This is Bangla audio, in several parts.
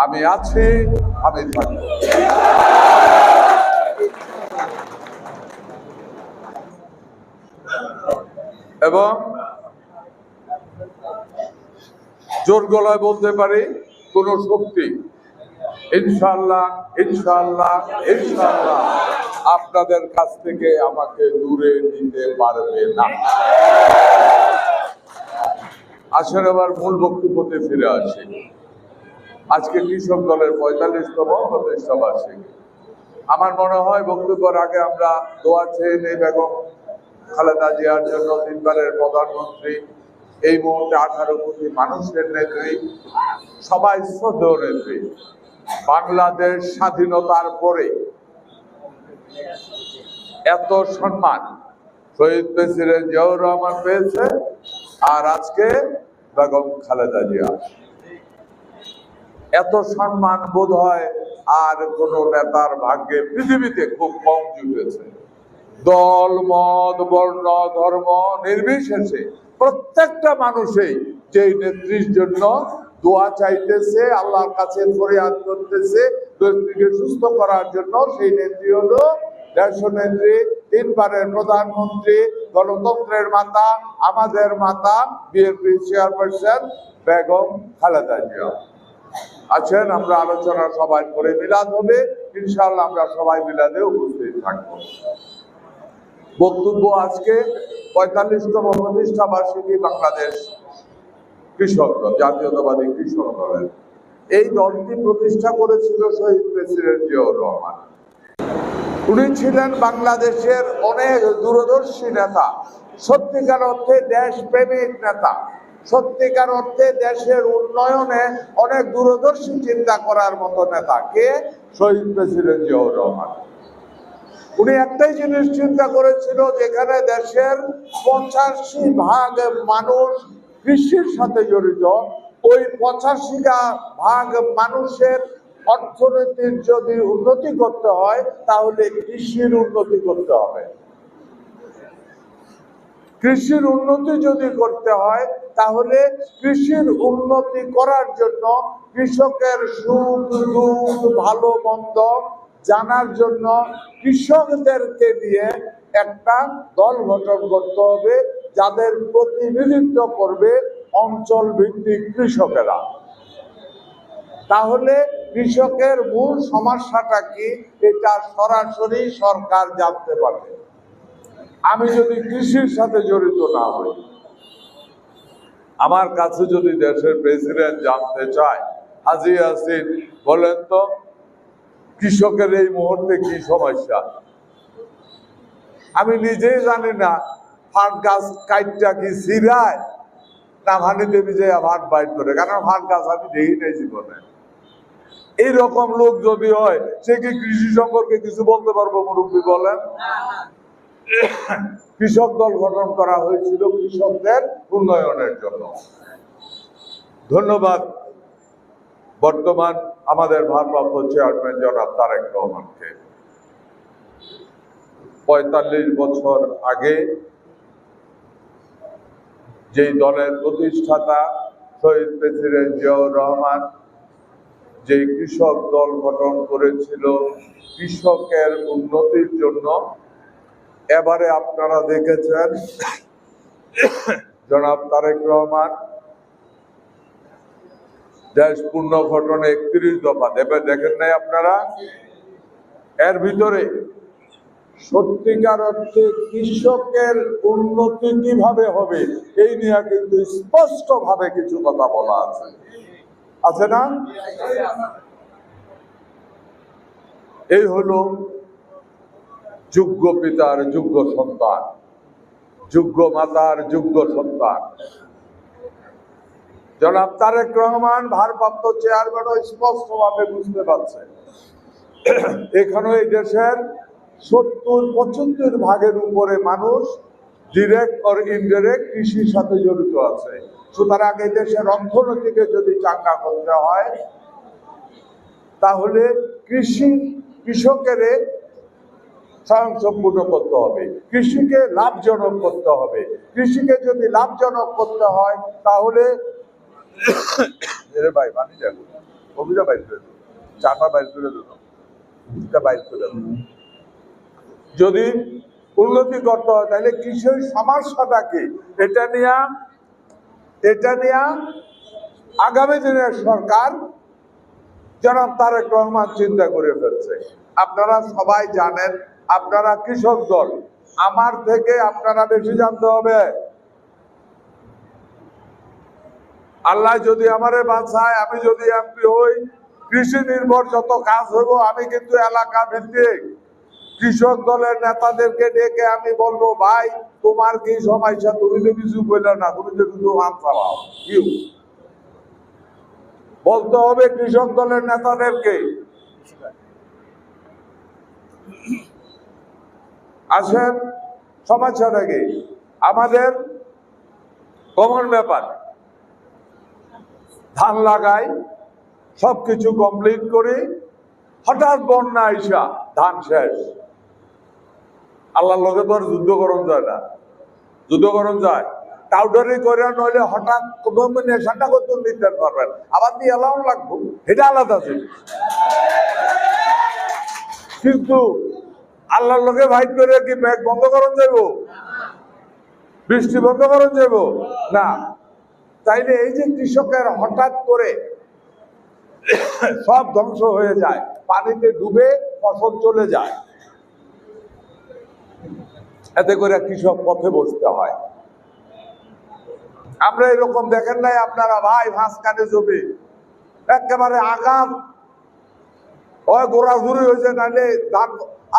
আমি আছি, আমি থাকব। এবং জোর গলায় বলতে পারি, কোন শক্তি ইনশাআল্লাহ ইনশাআল্লাহ ইনশাআল্লাহ আপনাদের কাছ থেকে আমাকে দূরে নিতে পারবে না। আসেন আবার মূল বক্তব্যতে ফিরে আসি। আজকে কৃষক দলের 45তম প্রতিষ্ঠা বার্ষিকী। আমার মনে হয় বক্তব্যের আগে আমরা দোয়া চেয়ে নেই বেগম খালেদা জিয়ার জন্য, তিনবারের প্রধানমন্ত্রী, এই মুহূর্তে 18 কোটি মানুষের নেত্রী, সবাই শ্রদ্ধেয় নেত্রী। বাংলাদেশ স্বাধীনতার পরে এত সম্মান শহীদ প্রেসিডেন্ট জিয়াউর রহমান পেয়েছে, আর আজকে বেগম খালেদা জিয়া। এত সম্মান বোধ হয় আর কোন নেতার ভাগ্যে পৃথিবীতে খুব কম জুটেছে। দল, মত, বর্ণ, ধর্ম নির্বিশেষে প্রত্যেকটা মানুষই যেই নেত্রীর জন্য দোয়া চাইতেছে, আল্লাহর কাছে ফরিয়াদ করতেছে নেত্রীকে সুস্থ করার জন্য, সেই নেত্রী হলো দেশনেত্রী, তিনবারের প্রধানমন্ত্রী, গণতন্ত্রের মাতা, আমাদের মাতা, বিএনপি চেয়ারপারসন বেগম খালেদা জিয়া। আছেন, আমরা আলোচনা সবাই করে মিলাদ হবে, ইনশাআল্লাহ আমরা সবাই মিলাদে উপস্থিত থাকবো। বক্তব্য আজকে 45তম প্রতিষ্ঠা বার্ষিকী বাংলাদেশ কৃষক দল, জাতীয়তাবাদী কৃষক দলের। এই দলটি প্রতিষ্ঠা করেছিল শহীদ প্রেসিডেন্ট জিয়াউর রহমান। উনি ছিলেন বাংলাদেশের অনেক দূরদর্শী নেতা, সত্যিকার অর্থে দেশপ্রেমিক নেতা, সত্যিকার অর্থে দেশের উন্নয়নে অনেক দূরদর্শী চিন্তা করার মতো নেতা। কে? শহীদ প্রেসিডেন্ট জিয়াউর রহমান। উনি একটাই জিনিস চিন্তা করেছিল, যেখানে দেশের 85% মানুষ কৃষির সাথে জড়িত, ওই 85% মানুষের অর্থনীতির যদি উন্নতি করতে হয় তাহলে কৃষির উন্নতি করতে হবে। কৃষির উন্নতি যদি করতে হয় তাহলে কৃষির উন্নতি করার জন্য কৃষকের সুখ দুঃখ ভালো মন্দ জানার জন্য কৃষকদেরকে দিয়ে একটা দল গঠন করতে হবে, যাদের প্রতিনিধিত্ব করবে অঞ্চল ভিত্তিক কৃষকেরা। তাহলে কৃষকের মূল সমস্যাটা কি, এটা সরাসরি সরকার জানতে পারবে। আমি যদি কৃষির সাথে জড়িত না হই, আমার কাছে যদি দেশের প্রেসিডেন্ট জানতে চায়, হাজী ইয়াসিন বলেন তো কৃষকের এই মুহূর্তে কি সমস্যা, আমি নিজেই জানি না। ফাট গাছ কাইটটা কি ছিড়ায় না ভানিতে ভিজে ভাট বাইট করে, কারণ ফাট গাছ আমি দেখি নাই জীবনে। এইরকম লোক যদি হয়, সে কি কৃষি সম্পর্কে কিছু বলতে পারবো? মুরব্বী বলেন। কৃষক দল গঠন করা হয়েছিল কৃষকদের উন্নয়নের জন্য। ধন্যবাদ বর্তমান আমাদের ভারপ্রাপ্ত চেয়ারম্যান জনাব তারেক রহমানকে। 45 বছর আগে যেই দলের প্রতিষ্ঠাতা শহীদ প্রেসিডেন্ট জিয়াউর রহমান যে কৃষক দল গঠন করেছিল কৃষকের উন্নতির জন্য, এবারে আপনারা দেখেছেন জনাব তারেক রহমান দেশ পুনর্গঠনে 31 দফা দেবে, দেখেন নাই আপনারা? এর ভিতরে সত্যিকার অর্থে কৃষকের উন্নতি কিভাবে হবে এই নিয়ে কিন্তু স্পষ্ট ভাবে কিছু কথা বলা আছে, আছে না? এই হলো যোগ্য পিতার যোগ্য সন্তান, যোগ্য মাতার যোগ্য সন্তান। জনাব তারেক রহমান ভারপ্রাপ্ত চেয়ারম্যানও স্পষ্টভাবে বুঝতে পারছে এখানে এই দেশের 70-75% উপরে মানুষ ডিরেক্ট আর ইনডিরেক্ট কৃষির সাথে জড়িত আছে। সুতরাং এই দেশের অর্থনীতিকে যদি চাঙ্গা করতে হয় তাহলে কৃষকের স্বয়ংসম্পূর্ণ করতে হবে, কৃষিকে লাভজনক করতে হবে। কৃষিকে যদি লাভজনক করতে হয় তাহলে ভাই পানি যাবে, কবিতা বাইর করে দেবো, চাটা বাইর করে দেবো, বাইর করে দেবো। যদি উন্নতি করতে হয় তাহলে কৃষির সমস্যাটা কি, এটা নিয়ে আগামী দিনের সরকার জনাব তারেক রহমান চিন্তা করে ফেলছে। আপনারা সবাই জানেন, আপনারা কৃষক দল, আমার থেকে আপনারা বেশি জানতে হবে। আল্লাহ যদি আমারে বাঁচায়, আমি যদি এমপি হই, কৃষি নির্ভর যত কাজ হইব আমি কিন্তু এলাকা ভিত্তিক কৃষক দলের নেতাদেরকে ডেকে আমি বলবো, ভাই তোমার কি সমস্যা, তুমি তো কিছু বললে না, তুমি তো শুধু হাত চালাও। কি বলতে হবে কৃষক দলের নেতাদেরকে। আসেন, সমস্যাটা কি আমাদের কমন ব্যাপার, ধান লাগাই, সবকিছু কমপ্লিট করি, হঠাৎ বন্যা আইসা ধান শেষ। আল্লাহর লগে তো আর যুদ্ধ করণ যায় না, যুদ্ধ করণ যায় টাউটারি করে, নইলে হঠাৎ নেশাটা করতে নিতে পারবেন, আবার দিয়ে এলাও লাগবো, এটা আলাদা ছিল। কিন্তু আল্লাহর লগে ভাইট করে কি ব্যাগ বন্ধ করণ যাইব, বৃষ্টি বন্ধ করণ যাইব না। তাইলে এই যে কৃষকের হঠাৎ করে সব ধ্বংস হয়ে যায়, পানিতে ডুবে ফসল চলে যায়, এতে করে কৃষক পথে বসতে হয়। আমরা এরকম দেখেন নাই আপনারা, ভাই মাঝখানে জমি একেবারে আগাম হয় গোড়াঝুরি হয়েছে, নাহলে ধান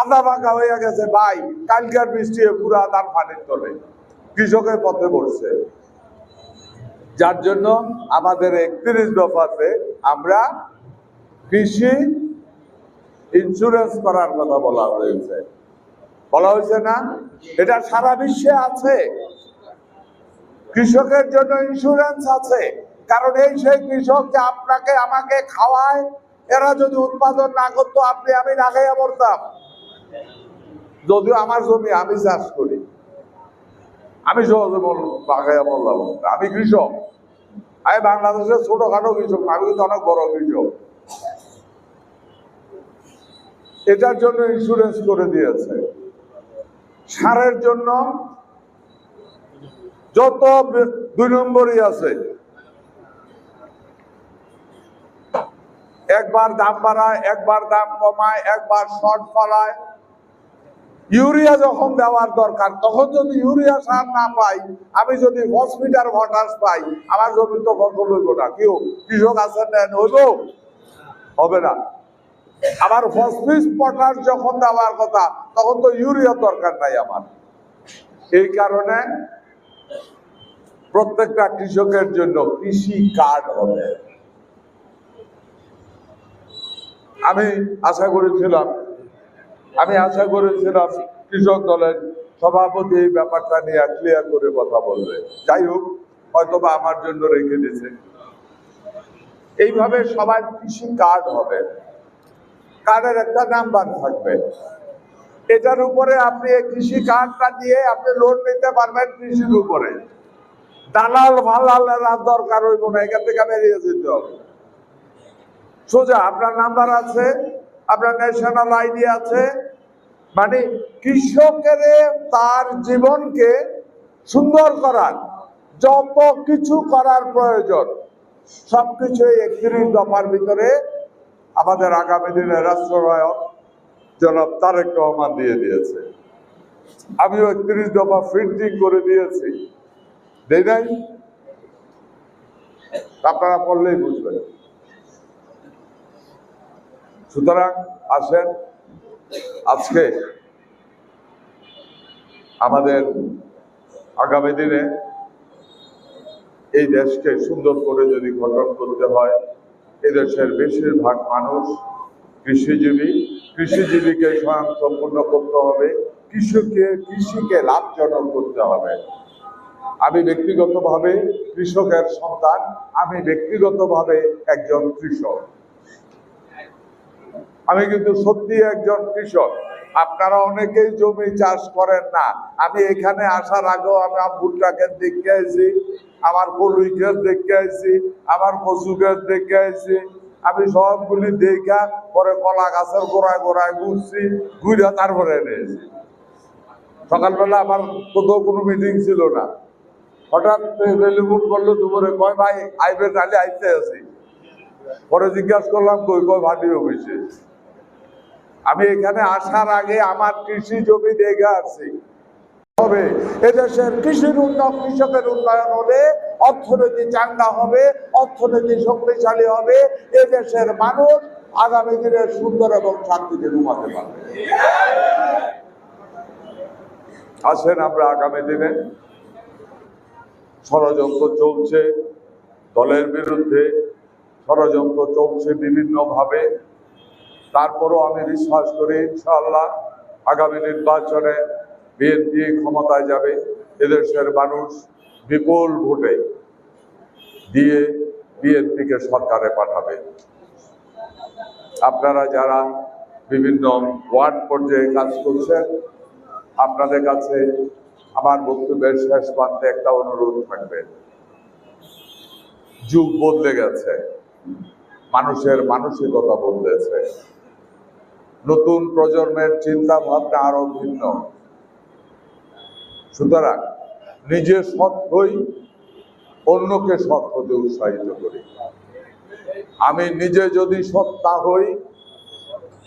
আধা ভাঙা হয়ে গেছে, ভাই কালকার বৃষ্টি পুরা ধান পানির তলে, কৃষকের পথে বসছে। যার জন্য আমাদের 31 দফাতে আমরা কৃষি ইন্স্যুরেন্স করার কথা বলা হয়েছে না? এটা সারা বিশ্বে আছে, কৃষকের জন্য ইন্স্যুরেন্স আছে। কারণ এই সেই কৃষক যে আপনাকে আমাকে খাওয়ায়, এরা যদি উৎপাদন না করতো আমি না খাইয়া মরতাম। যদিও আমার জমি আমি চাষ করি, আমি সহজে বাগাইয়া বললাম আমি কৃষক, আমি বাংলাদেশের ছোটখাটো কৃষক, আমি কিন্তু অনেক বড় কৃষক। এটার জন্য ইন্স্যুরেন্স করে দিয়েছে। সারের জন্য যত 2 নম্বরই আছে, একবার দাম বাড়ায়, একবার দাম কমায়, একবার শর্ট ফলায়। ইউরিয়া যখন দেওয়ার দরকার তখন যদি ইউরিয়া সার না পাই, আমি যদি ফসফেট পটাশ পাই, আমার জমি তো ফসল হইব না। কেউ কৃষক আছেন নেন, হইব? হবে না। আবার ফসফেট পটাশ যখন দেওয়ার কথা তখন তো ইউরিয়ার দরকার নাই আমার। এই কারণে প্রত্যেকটা কৃষকের জন্য কৃষি কার্ড হবে। আমি আশা করেছিলাম কৃষক দলের সভাপতি এই ব্যাপারটা নিয়ে ক্লিয়ার করে কথা বলবে। যাই হোক, হয়তোবা আমার জন্য রেখে দিয়েছে। এইভাবে সবার কৃষি কার্ড হবে, কার্ডের একটা নাম্বার থাকবে, এটার উপরে আপনি এই কৃষি কার্ডটা দিয়ে আপনি লোন নিতে পারবেন কৃষির উপরে। দালাল ফালালের আর দরকার হইব না, এখান থেকে বেরিয়ে যেতে হবে। সোজা আপনার নাম্বার আছে, আপনার ন্যাশনাল আইডি আছে, মানে কৃষকের তার জীবনকে সুন্দর করার যত কিছু করার প্রয়োজন সবকিছু 31 দফার ভিতরে আমাদের আগামী দিনের রাষ্ট্রনায়ক জনাব তারেক রহমান দিয়ে দিয়েছে। আমিও 31 দফা প্রিন্টিং করে দিয়েছি, দেই নাই? আপনারা পড়লেই বুঝবেন। সুতরাং আসেন, আজকে আমাদের আগামী দিনে এই দেশকে সুন্দর করে যদি গঠন করতে হয়, এদেশের বেশিরভাগ মানুষ কৃষিজীবীকে স্বয়ংসম্পূর্ণ করতে হবে, কৃষিকে লাভজনক করতে হবে। আমি ব্যক্তিগতভাবে কৃষকের সন্তান, আমি ব্যক্তিগতভাবে একজন কৃষক, আমি কিন্তু সত্যি একজন কৃষক। আপনারা অনেকেই জমি চাষ করেন না। আমি এখানে আসার আগেও আমার ভুট্টা ক্ষেত দেখে আইছি, আমার কলুই ক্ষেত দেখে আইছি, আমার কচু ক্ষেত দেখে আইছি, আমি সবগুলি দেখা পরে কলা গাছের গোড়ায় গোড়ায় ঘুরছি, ঘুরে তারপরে এনেছি। সকালবেলা আমার কোথাও কোনো মিটিং ছিল না, হঠাৎ টেলিফোন করলো দুপুরে, কয় ভাই আইবেন, নালে আইতে আছি। পরে জিজ্ঞাসা করলাম কই, কয় ভাটি অফিসে। আমি এখানে আসার আগে আমার কৃষি জমি দেখে আসছি। হবে এদেশের কৃষির উন্নয়ন, কৃষকের উন্নয়ন হলে অর্থনীতি চাঙ্গা হবে, অর্থনীতি শক্তিশালী হবে, এদেশের মানুষ আগামী দিনে সুন্দর এবং শান্তিতে ঘুমাতে পারবে। আসেন আমরা আগামী দিনে, ষড়যন্ত্র চলছে দলের বিরুদ্ধে, ষড়যন্ত্র চলছে বিভিন্নভাবে, তারপরও আমি বিশ্বাস করি ইনশাআল্লাহ আগামী নির্বাচনে বিএনপি ক্ষমতায় যাবে। এদেশের মানুষ বিপুল ভোটে দিয়ে বিএনপিকে সরকারে পাঠাবে। আপনারা যারা বিভিন্ন ওয়ার্ড পর্যায়ে কাজ করছেন, আপনাদের কাছে আমার বক্তব্যের শেষ প্রান্তে একটা অনুরোধ থাকবে। যুগ বদলে গেছে, মানুষের মানসিকতা বদলেছে, নতুন প্রজন্মের চিন্তা ভাবনা আরো ভিন্ন। সুতরাং নিজে সৎ হই, অন্যকে সৎ হতে উৎসাহিত করি। আমি নিজে যদি সৎ না হই,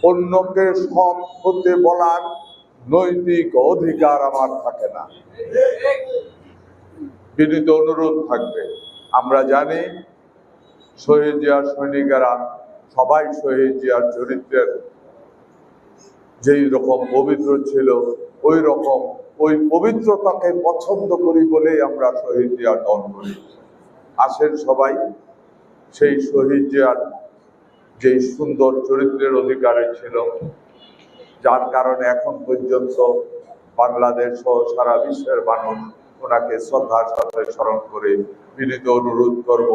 অন্যকে সৎ হতে বলার নৈতিক অধিকার আমার থাকে না। বিনীত অনুরোধ থাকবে, আমরা জানি শহীদ জিয়ার সৈনিকেরা সবাই শহীদ জিয়ার চরিত্রের যেই রকম পবিত্র ছিল, ওই রকম ওই পবিত্রতাকে পছন্দ করি বলেই আমরা শহীদ জিয়ার দল করি। আসেন সবাই সেই শহীদ জিয়ার যেই সুন্দর চরিত্রের অধিকারী ছিল, যার কারণে এখন পর্যন্ত বাংলাদেশ সহ সারা বিশ্বের মানুষ ওনাকে শ্রদ্ধার সাথে স্মরণ করে বিনীত অনুরোধ করব,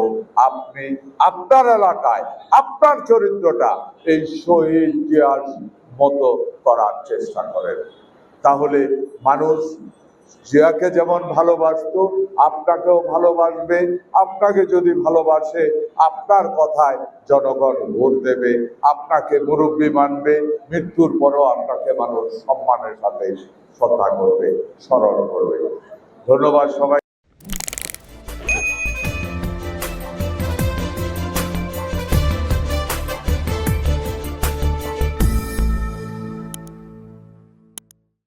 আপনি আপনার এলাকায় আপনার চরিত্রটা এই শহীদ জিয়ার মতো করার চেষ্টা করেন। তাহলে মানুষ জিয়াকে যেমন ভালোবাসতো আপনাকেও ভালোবাসবে। আপনাকে যদি ভালোবাসে, আপনার কথায় জনগণ ভোট দেবে, আপনাকে মুরব্বী মানবে, মৃত্যুর পরও আপনাকে মানুষ সম্মানের সাথে শ্রদ্ধা করবে, স্মরণ করবে। ধন্যবাদ সবাই।